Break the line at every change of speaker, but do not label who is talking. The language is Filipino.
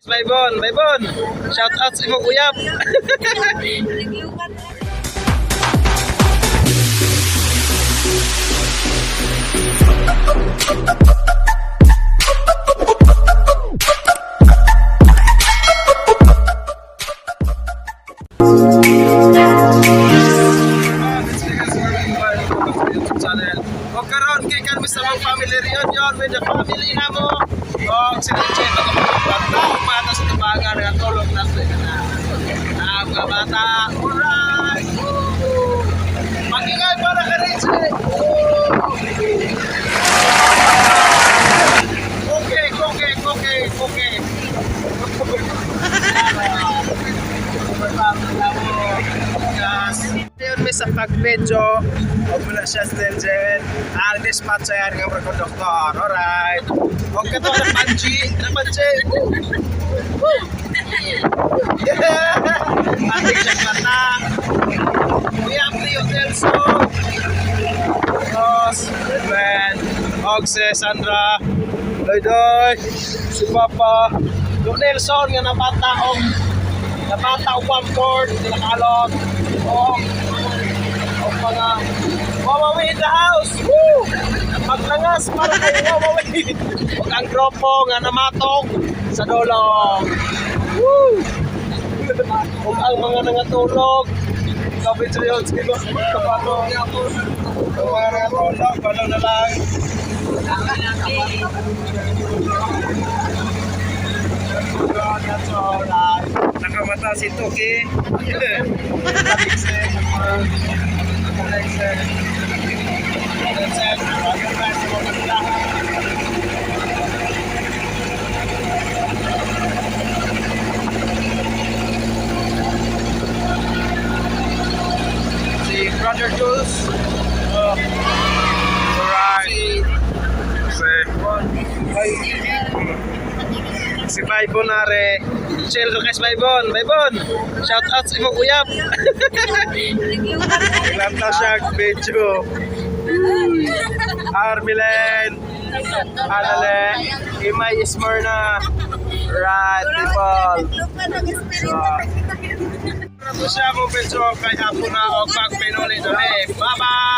Baybon, Baybon. Shout out sa imong uyab. Huwag karoon kay kami sa mga family reunion with the family na mo. O, sinadya na bata, umata sa tabagan, natulog na sila na. Mga bata, alright! Mag-ingay para ka rin sila. Okay. Yun may sa pag-medyo huwag mo na siya stilgen ang dispatcher ng mga doktor. Alright, huwag ka to na panji ating siya mata Kuya Prio Nelso Ross Ben og si Sandra Doy si Papa yung Nelson nga nabata og one board nakakalot o mga wawawi in the house. Woo! Maglangas para kayo wawawi. Huwag ang grupo nga namatong sa dolong. Woo! Huwag ang mga nangatulog. Kapit sa yun, sige mo. Kapano. Huwag mga nangatulog. Pano na lang. Nakamata si Toki. Si Brother Jules. Alright. Si Baybon nare. Chill ka kay Baybon. Baybon, shout out sa imong uyab. Lanta siya video. Armilen, Anale, Imay Ismerna. Right, people. Ito siya mo video kay Apo na o pag pinuli. Bye-bye.